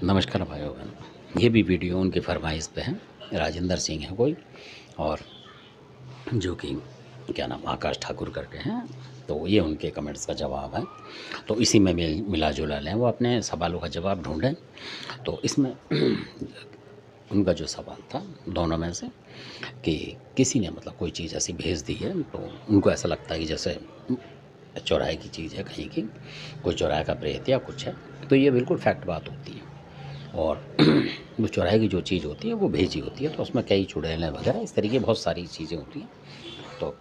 नमस्कार भाइयों बहन। ये भी वीडियो उनकी फरमाइश पे है। राजेंद्र सिंह है कोई, और जो कि क्या नाम आकाश ठाकुर करके हैं। तो ये उनके कमेंट्स का जवाब है। तो इसी में मिला जुला लें, वो अपने सवालों का जवाब ढूंढें। तो इसमें उनका जो सवाल था दोनों में से कि किसी ने मतलब कोई चीज़ ऐसी भेज दी है, तो उनको ऐसा लगता है कि जैसे चौराहे की चीज़ है, कहीं की कोई चौराहे का प्रेत या कुछ है। तो ये बिल्कुल फैक्ट बात होती है। और वो चौराहे की जो चीज़ होती है वो भेजी होती है, तो उसमें कई चुड़ैलें वगैरह इस तरीके बहुत सारी चीज़ें होती हैं। तो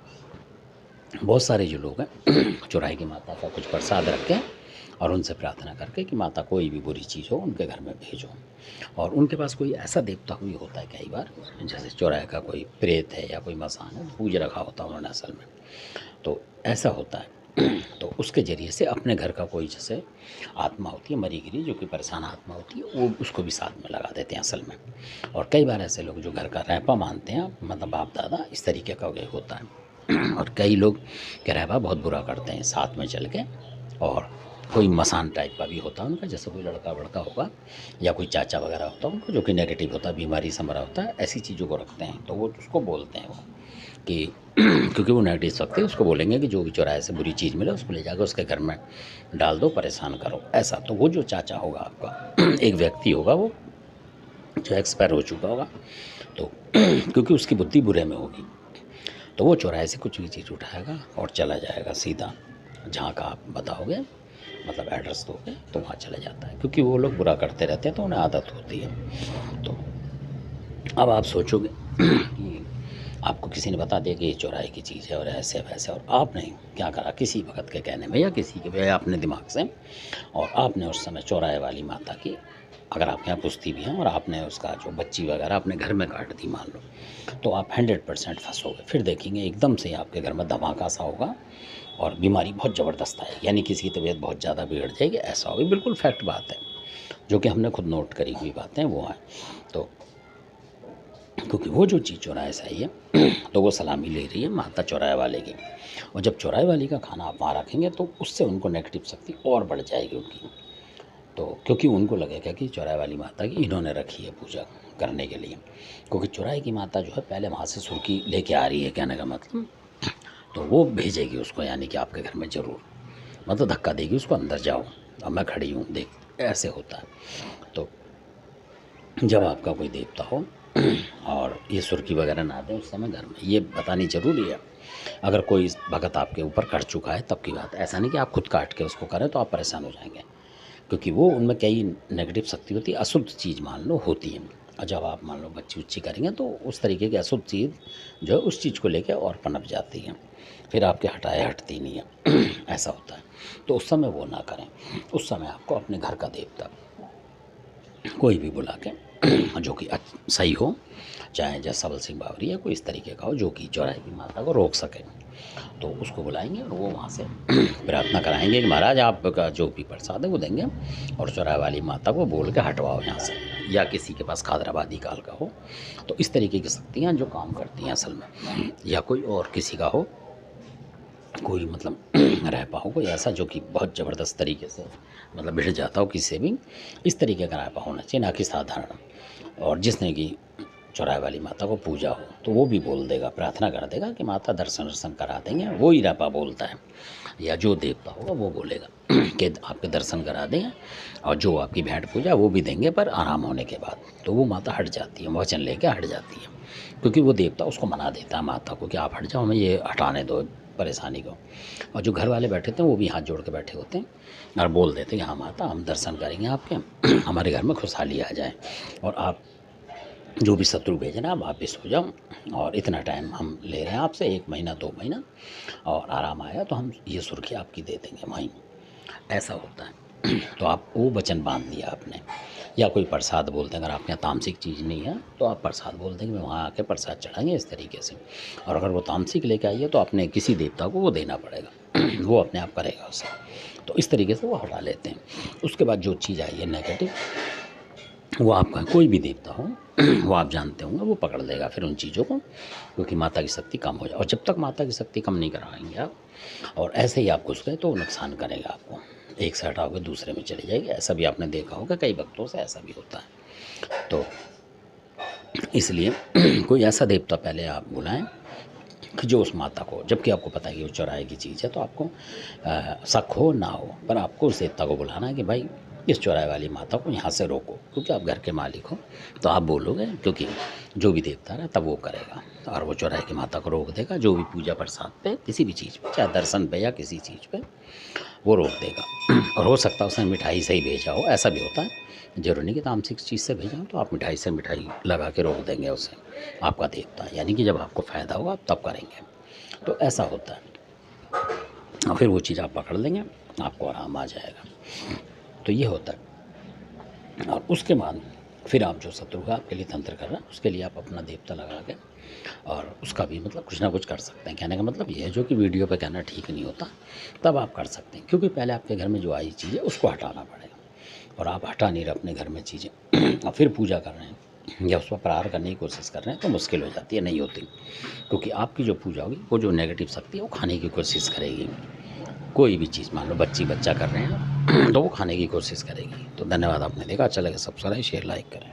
बहुत सारे जो लोग हैं चौराहे की माता का कुछ प्रसाद रख के और उनसे प्रार्थना करके कि माता कोई भी बुरी चीज़ हो उनके घर में भेजो। और उनके पास कोई ऐसा देवता भी होता है कई बार, जैसे चौराहे का कोई प्रेत है या कोई मसान है, पूज रखा होता है उन्होंने असल में। तो ऐसा होता है तो उसके ज़रिए से अपने घर का कोई जैसे आत्मा होती है मरी गिरी, जो कि परेशान आत्मा होती है, वो उसको भी साथ में लगा देते हैं असल में। और कई बार ऐसे लोग जो घर का रैपा मानते हैं, मतलब बाप दादा, इस तरीके का ये होता है। और कई लोग के रैपा बहुत बुरा करते हैं साथ में चल के। और कोई मसान टाइप का भी होता है उनका, जैसे कोई लड़का वड़का होगा या कोई चाचा वगैरह होता है उनको, जो कि नेगेटिव होता है, बीमारी से मरा होता है, ऐसी चीज़ों को रखते हैं। तो वो उसको बोलते हैं वो कि क्योंकि वो नेगेटिव शक्ति, उसको बोलेंगे कि जो भी चौराहे से बुरी चीज़ मिले उसको ले जाकर उसके घर में डाल दो, परेशान करो ऐसा। तो वो जो चाचा होगा आपका एक व्यक्ति होगा वो जो एक्सपायर हो चुका होगा, तो क्योंकि उसकी बुद्धि बुरे में होगी, तो वो चौराहे से कुछ भी चीज़ उठाएगा और चला जाएगा सीधा जहाँ का आप बताओगे, मतलब एड्रेस दोगे तो वहाँ चला जाता है। क्योंकि वो लोग बुरा करते रहते हैं तो उन्हें आदत होती है। तो अब आप सोचोगे कि आपको किसी ने बता दिया कि ये चौराहे की चीज़ है और ऐसे वैसे, और आपने क्या करा किसी वक्त के कहने में या किसी के या अपने दिमाग से, और आपने उस समय चौराहे वाली माता की, अगर आपके यहाँ पुश्ती भी है, और आपने उसका जो बच्ची वगैरह अपने घर में काट दी मान लो, तो आप 100% फंसोगे। फिर देखेंगे एकदम से आपके घर में धमाका सा होगा और बीमारी बहुत ज़बरदस्त आएगी, यानी किसी की तबीयत बहुत ज़्यादा बिगड़ जाएगी, ऐसा होगी। बिल्कुल फैक्ट बात है, जो कि हमने खुद नोट करी हुई बातें वो हैं। तो क्योंकि वो जो चीज़ चौराहे से आई है तो वो सलामी ले रही है माता चौराहे वाले की, और जब चौराहे वाली का खाना आप वहाँ रखेंगे तो उससे उनको नेगेटिव शक्ति और बढ़ जाएगी उनकी। तो क्योंकि उनको लगेगा कि चौराहे वाली माता की इन्होंने रखी है पूजा करने के लिए, क्योंकि चौराहे की माता जो है पहले वहाँ से सुर्खी लेके आ रही है, कहने का मतलब, तो वो भेजेगी उसको, यानी कि आपके घर में ज़रूर, मतलब धक्का देगी उसको, अंदर जाओ अब मैं खड़ी हूँ देख, ऐसे होता है। तो जब आपका कोई देवता हो और ये सुर्खी वगैरह ना दें उस समय घर में, ये बतानी ज़रूरी है। अगर कोई भगत आपके ऊपर कट चुका है तब की बात, ऐसा नहीं कि आप खुद काट के उसको करें तो आप परेशान हो जाएंगे, क्योंकि वो उनमें कई नेगेटिव शक्ति होती है, अशुद्ध चीज़ मान लो होती है। और जब आप मान लो बच्ची उच्ची करेंगे तो उस तरीके की अशुद्ध चीज़ जो है उस चीज़ को लेकर और पनप जाती है, फिर आपके हटाए हटती नहीं है ऐसा होता है। तो उस समय वो ना करें। उस समय आपको अपने घर का देवता कोई भी बुला के जो कि सही हो, चाहे जैसे सबल सिंह बावरी या कोई इस तरीके का हो जो कि चौराहे की माता को रोक सके, तो उसको बुलाएंगे और वो वहाँ से प्रार्थना कराएंगे कि महाराज आपका जो भी प्रसाद है वो देंगे, और चौराहे वाली माता को बोल के हटवाओ यहाँ से, या किसी के पास खादराबादी काल का हो। तो इस तरीके की शक्तियाँ जो काम करती हैं असल में, या कोई और किसी का हो, कोई मतलब रह पाओ कोई ऐसा जो कि बहुत ज़बरदस्त तरीके से मतलब भिड़ जाता हो किसी से भी, इस तरीके का रायपा होना चाहिए, ना कि साधारण। और जिसने कि चौराहे वाली माता को पूजा हो तो वो भी बोल देगा, प्रार्थना कर देगा कि माता दर्शन वर्शन करा देंगे, वो ही रायपा बोलता है, या जो देवता होगा वो बोलेगा कि आपके दर्शन करा देंगे और जो आपकी भेंट पूजा वो भी देंगे, पर आराम होने के बाद। तो वो माता हट जाती है, वचन लेके हट जाती है, क्योंकि वो देवता उसको मना देता है माता को कि आप हट जाओ, हमें ये हटाने दो परेशानी को। और जो घर वाले बैठे थे वो भी हाथ जोड़ के बैठे होते हैं और बोल देते हैं कि हाँ माता हम दर्शन करेंगे आपके, हमारे घर में खुशहाली आ जाए, और आप जो भी शत्रु भेजना आप वापस हो जाओ, और इतना टाइम हम ले रहे हैं आपसे, 1 महीना 2 महीना, और आराम आया तो हम ये सुर्खी आपकी दे देंगे वहीं, ऐसा होता है। तो आप वो वचन बांध दिया आपने। या कोई प्रसाद बोलते हैं, अगर आपके यहाँ तामसिक चीज़ नहीं है तो आप प्रसाद बोलते हैं कि वहाँ आके प्रसाद चढ़ाएंगे इस तरीके से। और अगर वो तामसिक लेके आई है तो अपने किसी देवता को वो देना पड़ेगा वो अपने आप करेगा उसे। तो इस तरीके से वो हटा लेते हैं। उसके बाद जो चीज़ आई है नेगेटिव, वो आपका कोई भी देवता हो वो आप जानते होंगे वो पकड़ लेगा फिर उन चीज़ों को, क्योंकि माता की शक्ति कम हो जाए। और जब तक माता की शक्ति कम नहीं कराएंगे आप और ऐसे ही आप घुस गए तो नुकसान करेगा आपको। एक से हटाओगे दूसरे में चली जाएगी। ऐसा भी आपने देखा होगा, कई भक्तों से ऐसा भी होता है। तो इसलिए कोई ऐसा देवता पहले आप बुलाएं कि जो उस माता को, जबकि आपको पता है कि वो चौराहे की चीज़ है, तो आपको शक हो ना हो, पर आपको उस देवता को बुलाना है कि भाई इस चौराहे वाली माता को यहाँ से रोको, क्योंकि आप घर के मालिक हो। तो आप बोलोगे, क्योंकि जो भी देवता है तब वो करेगा और वो चौराहे की माता को रोक देगा। जो भी पूजा प्रसाद पे, किसी भी चीज़ पे, चाहे दर्शन पे या किसी चीज़ पे, वो रोक देगा। और हो सकता है उसने मिठाई से ही भेजा हो, ऐसा भी होता है। ज़रूरी नहीं कि तामसिक चीज़ से भेजा हो, तो आप मिठाई से मिठाई लगा के रोक देंगे उसे, आपका देवता। यानी कि जब आपको फ़ायदा होगा आप तब करेंगे। तो ऐसा होता है, और फिर वो चीज़ आप पकड़ लेंगे, आपको आराम आ जाएगा। तो ये होता है। और उसके बाद फिर आप जो शत्रु का आपके लिए तंत्र कर रहे हैं, उसके लिए आप अपना देवता लगा के और उसका भी मतलब कुछ ना कुछ कर सकते हैं। कहने का मतलब ये है, जो कि वीडियो पे कहना ठीक नहीं होता, तब आप कर सकते हैं, क्योंकि पहले आपके घर में जो आई चीज़ है उसको हटाना पड़ेगा। और आप हटा नहीं रहे अपने घर में चीज़ें और फिर पूजा कर रहे हैं या उस पर प्रहार करने की कोशिश कर रहे हैं, तो मुश्किल हो जाती है, नहीं होती। क्योंकि आपकी जो पूजा होगी, वो जो नेगेटिव शक्ति है वो खाने की कोशिश करेगी। कोई भी चीज़, मान लो बच्चा कर रहे हैं तो वो खाने की कोशिश करेगी। तो धन्यवाद, आपने देखा। अच्छा लगे सब्सक्राइब शेयर लाइक करें।